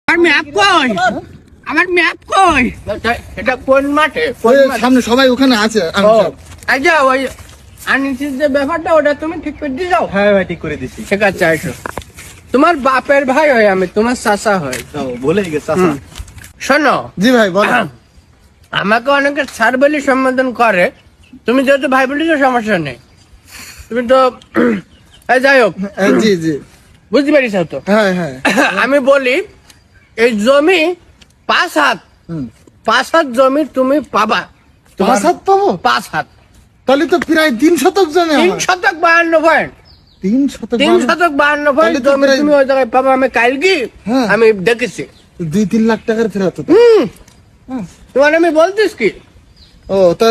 আমার ম্যাপ কই? আমার ম্যাপ কই? এটা কোন মাঠে? সামনে সবাই ওখানে আছে। আচ্ছা ওই আনিসের যে ব্যাপারটা ওটা তুমি ঠিক করে দিয়ে যাও। হ্যাঁ ভাই ঠিক করে দিছি। ঠিক আছে আসো। তোমার বাপের ভাই হয়, আমি তোমার চাচা হয়। বলেই গেছে চাচা। শোনো, জি ভাই বলেন। আমাকে অনেকে স্যার বলে সম্বোধন করে, তুমি যেহেতু ভাই বলেছো সমস্যা নেই। তুমি তো যাই হোক, জি জি বুঝতে পারিস তো? হ্যাঁ হ্যাঁ আমি বলি এই জমি 5 হাত, 5 হাত জমি তুমি পাবা। 5 হাত পাবো? 5 হাত তাহলে তো প্রায় 3 শতক জমি 3 আমার। শতক 52 পয়েন্ট। 3 শতক 3 শতক 52 পয়েন্ট তাহলে তো জমি প্রায়- তুমি ওই জায়গায় পাবা। আমি কালকে হ্যাঁ। আমি দেখেছি। 2-3 লাখ টাকার ফেরত হতো। তোমার আমি বলতিস কি? ও তা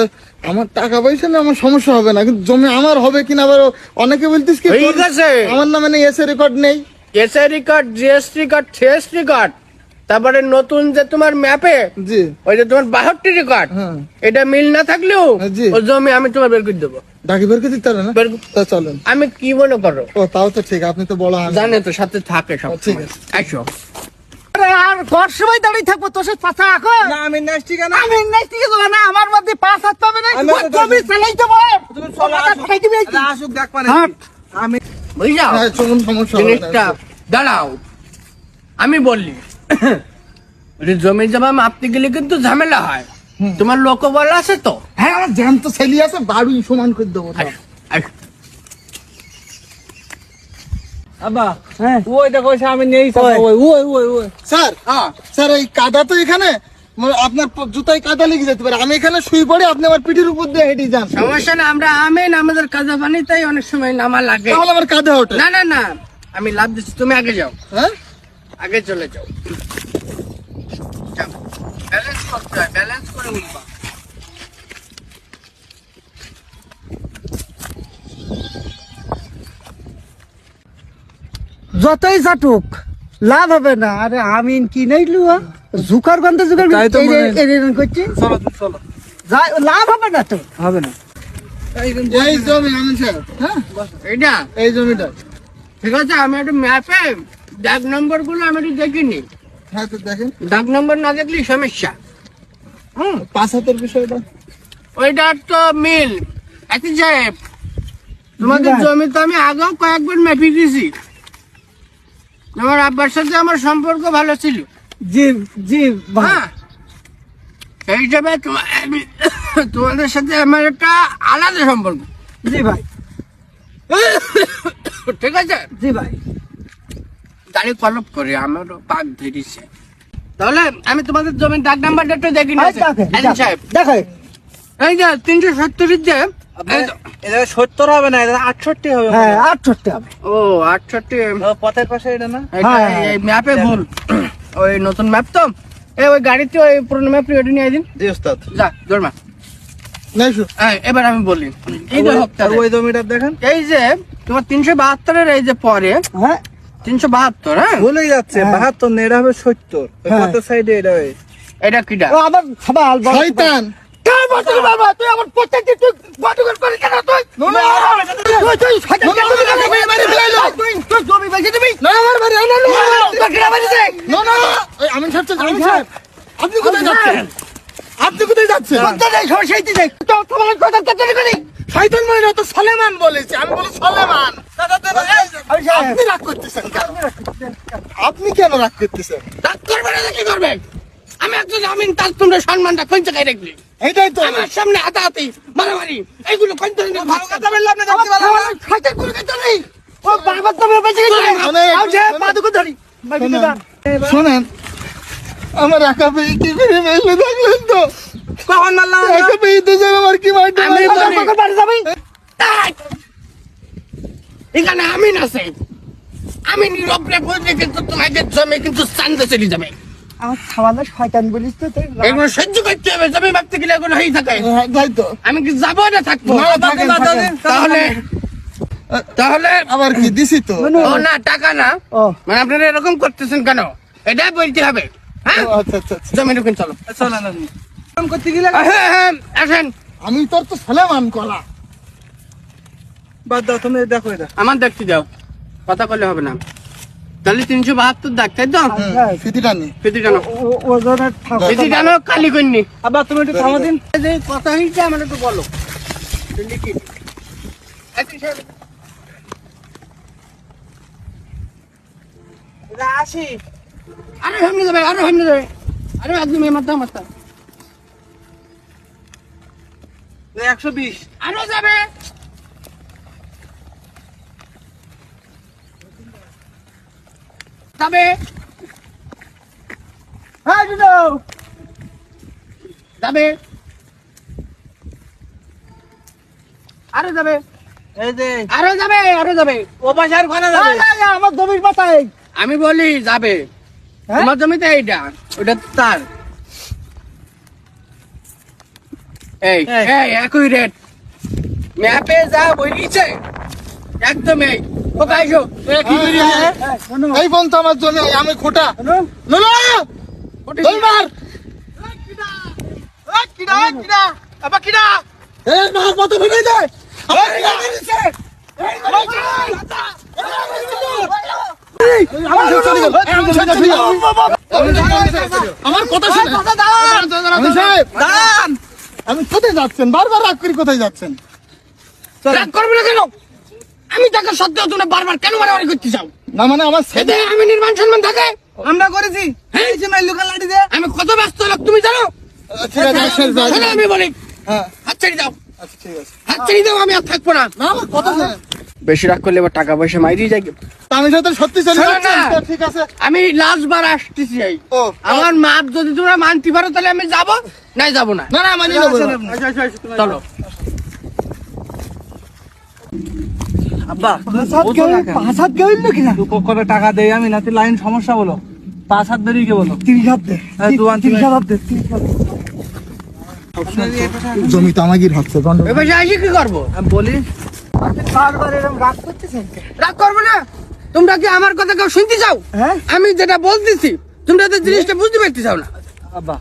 আমার টাকা পয়সা না, আমার সমস্যা হবে না, কিন্তু জমি আমার হবে কিনা আবার অনেকে বলতিস কি ঠিক আছে। আমার নামে নেই, এসে রেকর্ড নেই। SI card, GST card, CST card, তারপরে নতুন যে তোমার ম্যাপে জি ওই যে তোমার 62 কার্ড, হ্যাঁ এটা মিল না থাকলেও জি। ওই জমি আমি তোমার বের করে দেবো। ডাকি বের করে দিতে হবে না? বের- তা চলেন। আমি কি মনে করো? ও তাও তো ঠিক, আপনি তো বড় আনন্দ। জানে তো সাথে থাকে সব। ঠিক সময়। আছে। আসো। আর কর সময় দাঁড়িয়ে থাকবো তোর সাথে চাচা এখন না আমি নেক্সট ঠিক আছে। আমি নাই ঠিক আছে না আমার মধ্যে 5 হাত পাবে না আমি তো জমি চালাইতে পার তুমি চলো, মাথা আসো। খাই দিবি কি? আসুক দেখ পারে। হাট। আমি বুঝলাম হ্যাঁ চলুন, সমস্যা হবে জিনিসটা। না। দাঁড়াও, আমি বললি জমি জমা মাপতে গেলে কিন্তু ঝামেলা হয়। তোমার লোক বলা আছে তো? হ্যাঁ আমার জ্যান্ত ছেলে আছে, বাড়ি সমান করে দেবো সব। আসো, আসো। আব্বা হ্যাঁ ওই দেখো আমি নেই চাচা, ওই। ওই ওই ওই ওই। স্যার হ্যাঁ, স্যার এই কাদা তো এখানে, মানে আপনার জুতায় কাদা লেগে যেতে পারে, আমি এখানে শুয়ে পড়ে আপনি আমার পিঠের উপর দিয়ে হেঁটে যান, সমস্যা না। আমরা আমেন, আমাদের কাজা পানি তাই অনেক সময় নামা লাগে। তাহলে আমার কাঁধে ওঠে। না না না, আমি লাভ দিচ্ছি, তুমি আগে যাও, হ্যাঁ আগে চলে যাও। ব্যালেন্স করতে হয়, ব্যালেন্স করে উঠবা। যতই চাটুক লাভ হবে না। আরে আমিন কি নাইলু জুকার গন্ধ জুকার তাই তো মনে হয়। এরিন করছি চলো চলো। যাই লাভ হবে না তো। হবে না। এই জমি আমি স্যার, হ্যাঁ এইটা এই জমিটা। ঠিক আছে, আমি একটু ম্যাপে দাগ নম্বর গুলো আমি একটু দেখিনি। হ্যাঁ তো দেখেন দাগ নম্বর না দেখলে সমস্যা। 5 হাতের বিষয়টা। ওইটা তো মিল। একই সাহেব, তোমাদের ভাই। জমি তো আমি আগেও কয়েকবার মেপে দিয়েছি। আমার আব্বার সাথে আমার সম্পর্ক ভালো ছিল। জি জি ভাই হ্যাঁ, সেই হিসাবে তোমাদের সাথে আমার একটা আলাদা সম্পর্ক। জি ভাই ঠিক আছে, জি ভাই দাঁড়িয়ে কলপ করে আমারও পাক ধরেছে। তাহলে আমি তোমাদের জমির দাগ নাম্বারটা একটু দেখি এই দেখে, সাহেব। দেখে এই যে 370 যে এটা 70 হবে না, এটা 68 হবে। হ্যাঁ 68 হবে ও 68 ও, পথের পাশে এটা না? এটা হ্যাঁ, এই ম্যাপে ভুল। ওই নতুন ম্যাপ তো, এই ওই গাড়িতে ওই পুরনো ম্যাপ ওটা নিয়ে দিন। জি ওস্তাদ। যা জোরমা। নাই শু এবার আমি বলি, এই যে আর ওই জমিটা দেখেন। এই যে তোমার 372 এই যে পরে হ্যাঁ 372, হ্যাঁ ভুলেই যাচ্ছে। হ্যাঁ। 72 না, এটা হবে 70। ওই হ্যাঁ। পথের সাইডে এটা হয়। এটা কিটা? ও আবার সবাল শয়তান। কার বটল বাবা তুই আমার প্রত্যেকটি তুই বটল করে কেন তুই তুই শয়তান কেন তুই জমি বেচে দিবি না আমার বাড়ি, না না না, তোর কিনা বাড়ি দেখ না না এই আমিন সাহেব তো, আমিন সাহেব আপনি কোথায় যাচ্ছেন? আপনি কোথায় যাচ্ছেন? কোনটা দেখ সমস্যা হইতে দেখ তো তোমার কথা কেটে করি শয়তান মানে না তো, সলেমান বলেছে, আমি বলি সলেমান। আমি সাহেব আপনি রাগ করতেছেন কেন? আপনি কেন রাগ করতেছেন? তার করবে না, কি করবে? আমি একজন আমিন, তার তোমরা সম্মানটা কোন জায়গায় রাখলি? এইটাই তো আমার সামনে হাতাহাতি মারামারি এইগুলো কোন ধরনের ভালো কথা বললাম না? দেখতে ভালো আমার শয়তান করে কেটে নেই ও বারবার তো বেঁচে গেছে অনেক- আও যে পাদুকে ধরি শোনেন, আমার একা পেয়ে কি করে মেলে দেখলেন তো? কখন মারলাম? একা পেয়ে তো যেন আমার কি মারতে আমি পারে। বলি- তোর বাড়ি যাবি এই! এখানে আমিন আছে, আমি নীরবরে বললে কিন্তু তোমাদের জমি কিন্তু চান্দে চলে যাবে। আমার খাওয়ালে শয়তান বলিস তো তুই এগুলো সহ্য করতে হবে, জমি ভাবতে গেলে এগুলো হয়ে থাকে। হ্যাঁ, তাই তো। আমি কি যাবো না থাকবো? না, থাকেন, থাকেন। তাহলে তাহলে আবার কি দিছি তো? ও না, টাকা না, ও মানে আপনারা এরকম করতেছেন কেন? এটাই বলতে হবে। হ্যাঁ, ও, আচ্ছা আচ্ছা আচ্ছা। জমি ঢুকুন, চলো। চলো না। কাম করতে গেলে হ্যাঁ হ্যাঁ, আসেন। আমি তোর তো সলেমান কলা। বাদ দাও, তুমি দেখো এটা। আমার দেখতে যাও, কথা বললে হবে না। তাহলে 372 দাগ, তাই তো? ফিতি টানি। ফিতি টানো, ওজনের ঠাকুর। ফিতি টানো, কালি কইনি। আব্বা তুমি একটু থামো দিন। এই যে কথা হইছে আমার একটু বলো। লিখি। আসি আরে সামনে যাবে, আরে সামনে যাবে, আরে একদম মাথা মাথা, 120 আরো যাবে। যাবে, হ্যাঁ দিদো যাবে, আরো যাবে, এই যে আরো যাবে, আরো যাবে। ও পাশে আর খানা যাবে। আমার জমির মাথায় আমি বলি যাবে, হ্যাঁ? তোমার জমিতে এইটা, ওটা তার। এই এই। এই একই রেট ম্যাপে যা বলিছে একদম এই কোথায় আইসো? কি করি হ্যাঁ? এই বন্ধু আমার জমি, আমি খোটা। নুনু! দই মার! এই মার, কত ভেঙে যায়! আমার কিনা মেরেছে! আমার কিনা! আমার সাথে চলে গেল। আমার সাথে চলে গেল। আমার কথা শুনে। আমি সাহেব, দাঁড়ান। আমি কোথায় যাচ্ছেন? বারবার রাগ করি কোথায় যাচ্ছেন? রাগ করবে না কেন? আমি টাকা সত্ত্বেও তুমি বারবার কেন বাড়াবাড়ি করতে চাও? না মানে আমার এতে আমি নির্মাণ সম্মান থাকে। আমরা করেছি। এই যে মাইল দোকান লাঠি দে। আমি কত ব্যস্ত লোক তুমি জানো? ঠিক আছে, শেষ যাই। শোনো, আমি বলি হ্যাঁ, হাত ছেড়ে দাও, আচ্ছা ঠিক আছে। হাত ছেড়ে দাও, আমি আর থাকবো না। না আমার কথা শুনে। বেশি রাগ করলে এবার টাকা পয়সা মাইরিয়ে যাই। আমি সাথে সত্যি চলে শোনো যাচ্ছেন না। তো, ঠিক আছে। আমি লাস্ট বার আসতেছি এই। ও, আমার মাপ যদি তোমরা মানতে পারো তাহলে আমি যাবো, নাই যাবো না। না না মানি নেবো। চলো। আব্বা পাঁচ হাত গেল কিনা তুই কবে টাকা দেই আমি না তুই লাইন সমস্যা বলো 5 হাত বেরিয়ে কে বলো 30 হাত দে হ্যাঁ, দু আন 30 হাত দে 30 হাত দে। জমি তো আমাকে হচ্ছে এ পাশে আসি কি করবো? আমি বলি আপনি বারবার এরকম রাগ করতেছেন কেন? রাগ করবো না? তোমরা কি আমার কথা কেউ শুনতে চাও? হ্যাঁ আমি যেটা বলতেছি তোমরা তো জিনিসটা বুঝতে পারতে চাও না। আব্বা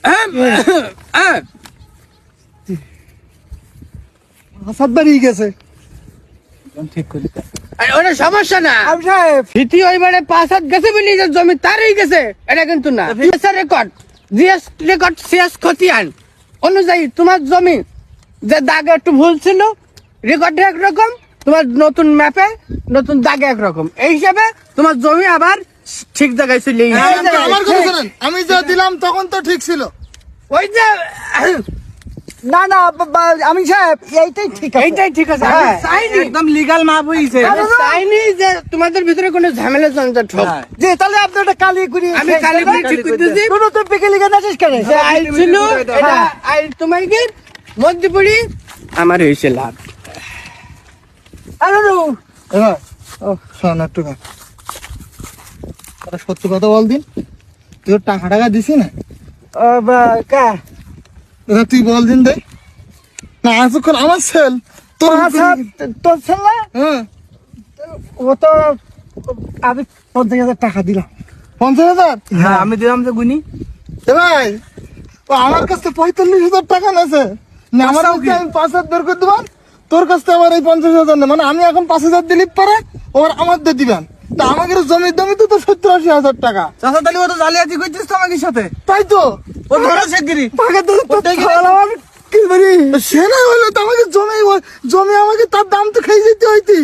হ্যাঁ? হ্যাঁ। পাঁচ হাত বেরিয়ে গেছে ঠিক করি আরে ওটা সমস্যা না। আবু সাহেব স্মৃতি ওইবারে 5 হাত গেছে বলি যে জমি তারই গেছে, এটা কিন্তু না। জিএস রেকর্ড, জিএস রেকর্ড শেষ খতিয়ান অনুযায়ী তোমার জমি যে দাগে একটু ভুল ছিল, রেকর্ডে একরকম, তোমার নতুন ম্যাপে নতুন দাগে একরকম, এই হিসাবে তোমার জমি আবার ঠিক জায়গায় চলে গেছে। আমার কথা শুনেন, আমি যা দিলাম তখন তো ঠিক ছিল। ওই যে না না আমি সাহেব এইটাই ঠিক আছে এইটাই ঠিক আছে। আমি হ্যাঁ। চাইনি, একদম লিগ্যাল মাপ হইছে আমি চাইনি যে তোমাদের ভিতরে কোনো ঝামেলা ঝঞ্ঝাট হোক। হ্যাঁ। যে তাহলে আপনি ওটা কালি করি আমি কালি করে ঠিক করতেছি। কোনো তো পেকে লিখে নাচিস কেন যে আইল ছিল এটা হ্যাঁ। আইল তোমার কি মধ্যে পড়ি আমার হয়েছে লাভ। আরে নো এবার ও শোন একটু কথা, সত্যি কথা বল দিন, তুই ওর টাকা টাকা দিছি না? কা এবার তুই বল দিন দে না, এতক্ষণ আমার সেল তোর পাঁচ হাত তোর ছেলে হ্যাঁ ও তো আমি 50,000 টাকা দিলাম 50,000। হ্যাঁ আমি দিলাম যে গুনি এ ভাই ও আমার কাছে 45,000 টাকা নেছে না, আমার পাঁচটাও কাছে কি? আমি 5,000 বের করে দিবান, তোর কাছে আমার এই 50,000 নেই, মানে আমি এখন 5,000 দিলি পরে ওর আমার দিয়ে দিবেন। তা আমাকে জমির দামি তো 70-80,000 টাকা, চাচা তাহলে ও তো জালিয়াতি করছিস তো আমাদের সাথে তাই তো ও ধরো শেখগিরি টাকা তো ওটাই কি- আমার কি বলি সে না হইলো তো আমাকে জমি আমাকে তার দাম তো খেয়ে যেতে হইতি।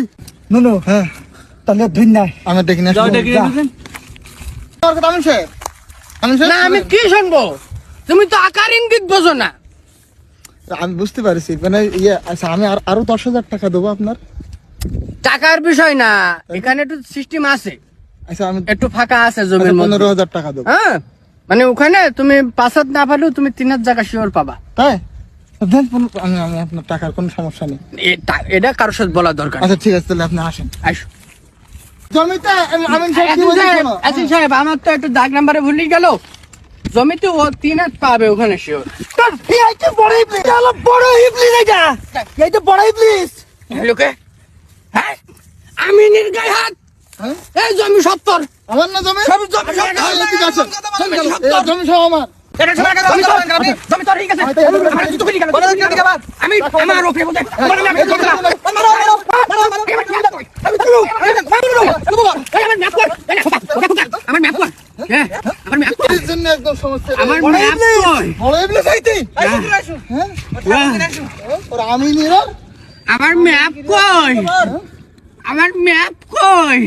নুনু হ্যাঁ তাহলে ধন্যবাদ আমি দেখি না যাও ডেকে যা। নিয়ে আমি সাহেব, আমি সাহেব না আমি কি শুনবো? তুমি তো আকার ইঙ্গিত বোঝো না। আমি বুঝতে পারছি, মানে ইয়ে আচ্ছা আমি আরো 10,000 টাকা দেবো আপনার। টাকার বিষয় না, এখানে একটু সিস্টেম আছে, আচ্ছা আমি একটু ফাঁকা আছে জমির মধ্যে। 15,000 টাকা দেবো। হ্যাঁ, মানে ওখানে তুমি 5 হাত না পারলেও তুমি 3 হাত জায়গা শিওর পাবা। তাই দেন আমি আমি আপনার টাকার কোনো সমস্যা নেই। এটা কারোর সাথে বলা দরকার নেই। আচ্ছা ঠিক আছে, তাহলে আপনি আসেন আসো। জমিতে। আমি সাহেব কি আসিন বলছি সাহেব, শোনো। আসিন সাহেব, আমার তো একটু দাগ নাম্বারে ভুলে গেল। জমিতে ও 3 হাত পাবে ওখানে শিওর। এইটা বড় ইবলিস হলো বড় ইবলিস এইটা বড় ইবলিস লোকে হ্যাঁ, আমি নির্গায় হাত, হ্যাঁ? এই জমি 70, আমার না জমি সব জমি 70, হ্যাঁ, ঠিক আছে। জমি এই 70। জমি সব আমার। এটা শোনা গেল জমি তোর ঠিক আছে আমার জুতো খুলি গেল আমি আমার ওপরে বলতে আমার ম্যাপ কর আমার ম্যাপ কর হ্যাঁ আমার ম্যাপ কর এর জন্য একদম সমস্যা আমার ম্যাপ কই বড় এবলে চাইতে ওর আমি নিরা আমার ম্যাপ কই আমার ম্যাপ কই